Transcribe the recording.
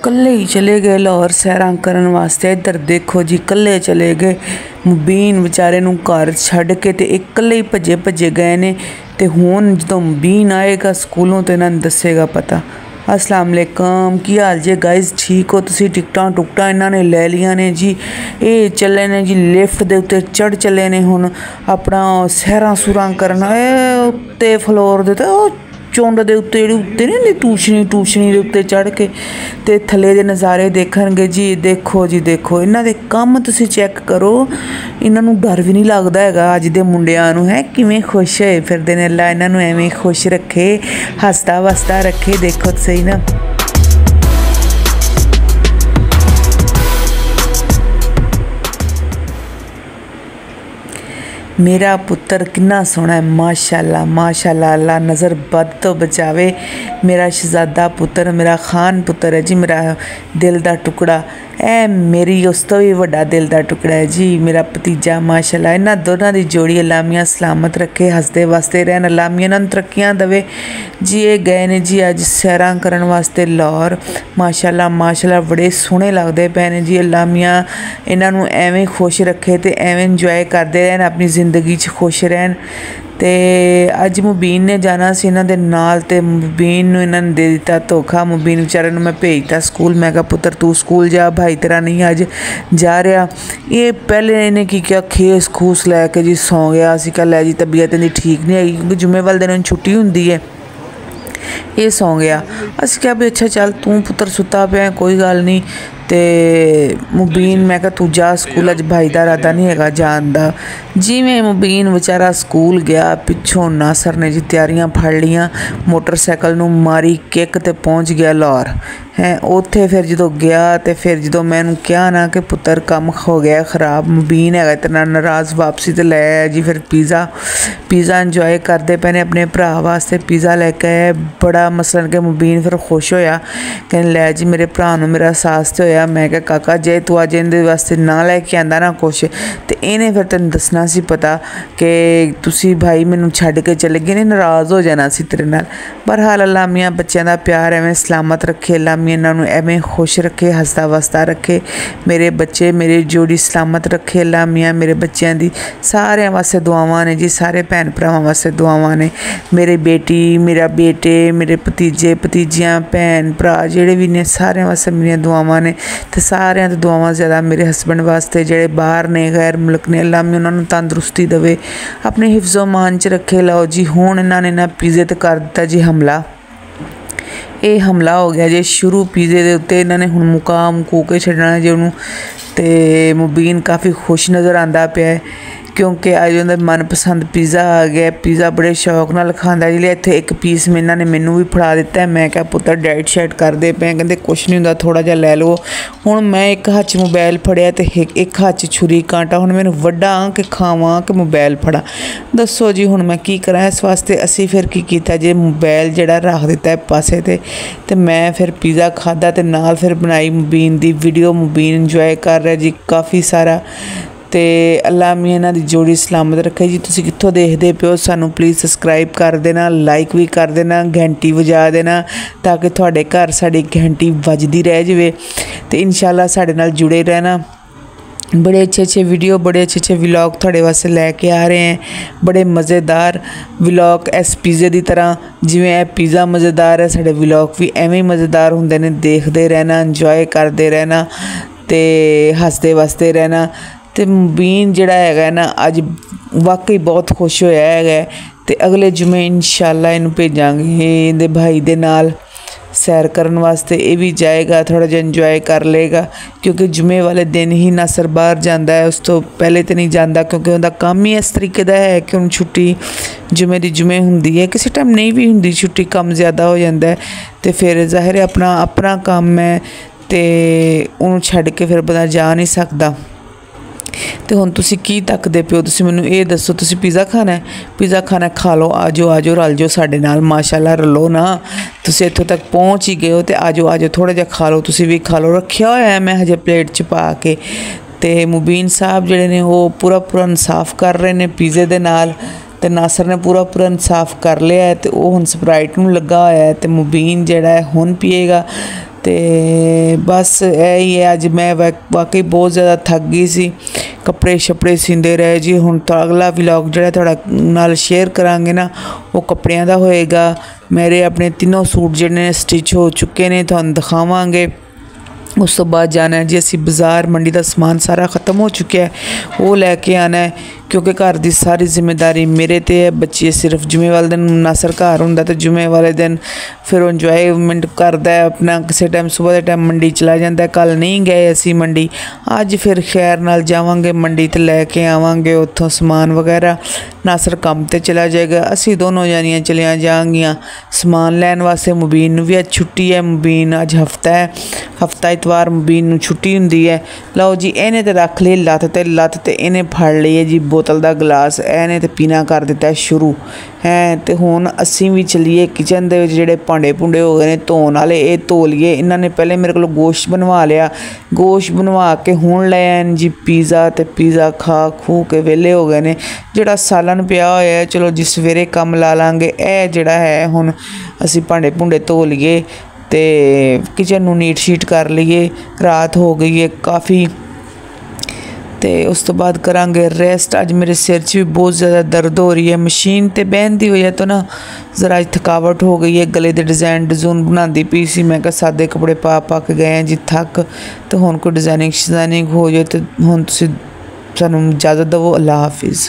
कल्ले ही चले गए लाहौर सैरां करन वास्ते। इधर देखो जी कल्ले चले गए। मुबीन बेचारे नूं घर छड्ड के ते एक कल्ले ही भजे भजे गए ने। ते हुण जदों मुबीन आएगा स्कूलों तो इन्हां नूं दस्सेगा पता। अस्सलाम वालेकुम, की हाल जे गाइज, ठीक हो तुसीं? टिकटां टुकटां इन्हां ने लै लियां ने जी। ये चले ने जी लिफ्ट दे उत्ते चढ़ चले ने हुण अपना सैरां सुरां करन। उत्ते फ्लोर दे ते चुंड दे उत्ते जेह्ड़ी उत्ते नहीं होंदी टूशनी दे उत्ते चढ़ के ते थल्ले दे नज़ारे देखणगे जी। देखो जी देखो इन्हां दे कम्म तुसीं चैक करो। इन्हां नूं डर भी नहीं लगदा हैगा अज दे मुंडियां नूं। है किवें खुश होए फिरदे ने। अल्लाह इन्हां नूं एवें खुश रखे, हसदा वसदा रखे। देखो तो सही ना। मेरा पुत्र कितना सोहना है, माशाल्लाह माशाल्लाह। अल्लाह नज़र बद तो बचावे। मेरा शहजादा पुत्र, मेरा खान पुत्र है जी, मेरा दिल दा टुकड़ा। ए मेरी उस तो भी वड्डा दिल दा टुकड़ा है जी, मेरा भतीजा माशाल्लाह। इन्हां दोनों की जोड़ी अल्लाह मियां सलामत रखे, हसदे वसदे रहन, अल्लाह मियां इन्हां नूं तरक्कियां देवे जी। ये गए ने जी अज सैरां करन वास्ते लाहौर। माशाल्लाह माशाल्लाह बड़े सोहने लगदे पे ने जी। अल्लाह मियां इन्हां नूं एवें खुश रखे ते एवें इंजॉय करदे रहन, अपनी जिंदगी च खुश रहन। ते अज मुबीन ने जाना सी इन्हां दे नाल ते मुबीन नूं इन्हां ने दे दिता धोखा। मुबीन बेचारे नूं मैं भेजता स्कूल। मैं कहा पुत्र तू स्कूल जा, भाई तेरा नहीं अज जा रहा। ये पहले इन्हें की किया, खेस खूस लैके जी सौ गया। असीं कहा लै जी तबीयत इहदी ठीक नहीं हैगी क्योंकि जुम्मे वाले दिन छुट्टी हुंदी है। ये सौ गया। असीं कहा भी अच्छा चल तू पुत्र सुता पिया कोई गल नहीं। ते मुबीन मैं कहा तू जा स्कूल, अज भाई का इरादा नहीं है जान दा। जिवें मुबीन बेचारा स्कूल गया, पिछों नासर ने जी तैयारियां फड़ लियां, मोटरसाइकिल नूं मारी किक ते पहुँच गया लाहौर। हैं उत्थे फिर जो गया तो फिर जो मैं कहा ना कि पुत्र कम हो गया खराब, मुबीन है इतना नाराज़, वापसी तो लै आया जी। फिर पीज़ा इंजॉय करते पे ने अपने भरा वास्ते पीज़ा लैके आए। बड़ा मसलन कि मुबीन फिर खुश होया, कहने लै जी मेरे भरा नूं मेरा सास तो होया। मैं क्या काका जे तू अज इहदे वास्ते ना लैके आंदा ना कुछ तो इन्हें फिर तेन दसना सी पता कि तुसी भाई मैनू छड्ड के चले गए, नाराज़ हो जाना सी तेरे नाल। बहरहाल अल्लाह मियां बच्चों का प्यार एवें सलामत रखे, अल्लाह मियां इन्हां नूं एवें खुश रखे, हसदा वसदा रखे। मेरे बच्चे मेरी जोड़ी सलामत रखे अल्लाह मियां। मेरे बच्चों की सारे वास्ते दुआवां ने जी, सारे भैन भरावां वास्ते दुआवां ने। मेरी बेटी, मेरा बेटे, मेरे भतीजे भतीजियां, भैन भरा जिहड़े भी ने सारे वास्ते मेरियां दुआवां ने। ते सारियां तो दुआवां ज़्यादा मेरे हसबैंड वास्ते जिहड़े बाहर ने गैर मुल्क ने। अल्लाह मियां उन्हां नूं तंदरुस्ती देवे, अपने हिफ्ज़ो मान च रखे। लो जी हुण इन्हां ने ना पीज़े ते कर दिता जी हमला। ये हमला हो गया जी शुरू पीज़े के उत्ते। इन्होंने हुण मुका मुकू के छड्डना जी उन्होंने। तो मुबीन काफ़ी खुश नज़र आता पाया है क्योंकि अज उन्दा मनपसंद पीज़ा आ गया। पीज़ा बड़े शौक नाल खांदा जी। इत्थे एक पीस इन्हां ने मैनू भी फड़ा दिता है। मैं क्या पुत्र डाइट शाइट करदे पे, कहंदे कुछ नहीं हुंदा थोड़ा जिहा लै लो। हुण मैं एक हत्थ च मोबाइल फड़िया तो एक हत्थ च छुरी कांटा। हुण मैनू वड्डा कि खावां कि मोबाइल फड़ा, दसो जी हुण मैं की करां। इस वास्ते असीं फिर की कीता जी मोबाइल जिहड़ा रख दिता है पासे ते मैं फिर पीज़ा खादा ते नाल फिर बनाई मुबीन दी वीडियो। मुबीन इंजॉय कर रहा जी काफ़ी सारा। तो अल्लाह मियां इन्हां दी जोड़ी सलामत रखे जी। तुसीं कित्थों देखदे पे हो सानू प्लीज़ सबसक्राइब कर देना, लाइक भी कर देना, घंटी वजा देना ताकि तुहाडे घर साडी घंटी वजदी रह जावे। तो इंशाअल्लाह साडे नाल जुड़े रहना। बड़े अच्छे वीडियो, बड़े अच्छे व्लॉग थोड़े वास्ते लैके आ रहे हैं। बड़े मज़ेदार व्लॉग इस पीज़े की तरह जिवें यह पीज़ा मज़ेदार है, साडे व्लॉग भी एवें मज़ेदार होंदे ने। देखते रहना, इंजॉय करते रहना तो हसते वसते रहना। तो मुबीन जिहड़ा है ना अज वाकई बहुत खुश होया है। तो अगले जुमे इंशाअल्लाह इनू भेजांगे इहदे भाई दे नाल सैर करन वास्ते। ये भी जाएगा, थोड़ा जिहा इंजॉय कर लेगा क्योंकि जुमे वाले दिन ही नासर बाहर जाता है, उस तो पहले तो नहीं जाता क्योंकि उनका काम ही इस तरीके का है कि उन छुट्टी जुमे की जुमे होंदी है। किसी टाइम नहीं भी होंदी छुट्टी, कम ज़्यादा हो जाता है तो फिर ज़ाहिर है अपना अपना काम है तो उन्होंने छड्ड के फिर बंदा जा नहीं सकता। तो हुण तुसीं की तकदे पिओ, तुसीं मैनूं ये दसो तुसीं पीज़ा खाना है? पीज़ा खाना खा लो, आ जाओ रल जाओ साडे नाल, माशाअल्लाह रलो ना। तुसीं इत्थों तक पहुँच ही गए हो तो आ जाओ थोड़ा जिहा खा लो, तुसीं भी खा लो। रखिया होया है मैं हजे प्लेट च पा के। तो मुबीन साहब जिहड़े ने वो पूरा इंसाफ कर रहे हैं पीज़े दे नाल। तो नासर ने पूरा इंसाफ कर लिया है तो वह हुण स्प्राइट नूं लगा होया है। तो मुबीन जिहड़ा है हुण पीएगा ਤੇ ਬਸ ਇਹ ਹੀ ਹੈ। ਅੱਜ ਮੈਂ ਵਾਕਈ ਬਹੁਤ ਜ਼ਿਆਦਾ ਥੱਕ ਗਈ ਸੀ, ਕੱਪੜੇ ਛੱਪੜੇ ਸੀਂਦੇ ਰਹੇ ਜੀ। ਹੁਣ ਤਾਂ ਅਗਲਾ ਵਲੌਗ ਜਿਹੜਾ ਤੁਹਾਡਾ ਨਾਲ ਸ਼ੇਅਰ ਕਰਾਂਗੇ ਨਾ, ਉਹ ਕੱਪੜਿਆਂ ਦਾ ਹੋਏਗਾ। ਮੇਰੇ ਆਪਣੇ ਤਿੰਨੋਂ ਸੂਟ ਜਿਹੜੇ ਨੇ ਸਟਿਚ ਹੋ ਚੁੱਕੇ ਨੇ, ਤੁਹਾਨੂੰ ਦਿਖਾਵਾਂਗੇ। ਉਸ ਤੋਂ ਬਾਅਦ ਜਾਣਾ ਜੀ ਅਸੀਂ ਬਾਜ਼ਾਰ। ਮੰਡੀ ਦਾ ਸਮਾਨ ਸਾਰਾ ख़त्म हो चुका है, वो लैके आना है क्योंकि घर की सारी जिम्मेदारी मेरे ते है। बच्चे सिर्फ जुमे वाले दिन नासर घर होंदा तो जुमे वाले दिन फिर इंजॉयमेंट करता है अपना। किसी टाइम सुबह के टाइम मंडी चला जाता है। कल नहीं गए असी मंडी, अज फिर खैर नाल जावांगे मंडी ते लैके आवांगे उत्थों समान वगैरह। नासर काम ते चला जाएगा, असी दोनों जानियां चलिया जाएंगियां समान लैन वास्ते। मुबीन नूं भी अज छुट्टी है, मुबीन अज हफ्ता है, हफ्ता इतवार मुबीन नूं छुट्टी हुंदी है। लो जी इहने ते रख ली लत्त ते इहने फड़ ली है जी बोतल का गिलास, इहने ते पीना कर दिता है शुरू है। तो हुण असीं भी चलीए किचन दे विच। जिहड़े भांडे भूंडे हो गए ने धोण वाले, ये धो लीए। इन्हां ने पहले मेरे कोल गोश्त बनवा लिया, गोश्त बनवा के हुण ले आए जी पीज़ा। तो पीज़ा खा खू के वेले हो गए ने। जिहड़ा सालन पिया होया है चलो जी सवेरे कम ला लांगे। यह जिहड़ा है हुण असीं भांडे भूंडे धो लीए ते किचन नूं नीट शीट कर लीए। रात हो गई है काफ़ी। तो उस तो बाद करांगे रेस्ट। अज मेरे सिर च भी बहुत ज़्यादा दर्द हो रही है, मशीन ते बहन दी वजह तो ना ज़रा थकावट हो गई है। गले के डिज़ाइन डिजून बनाती पी सी, मैं सादे कपड़े पा के गए हैं जी थक। तो हुण कोई डिज़ाइनिंग शिज़ाइनिंग हो जाए तो हुण तुसीं सानूं इजाज़त दवो। अल्लाह हाफिज़।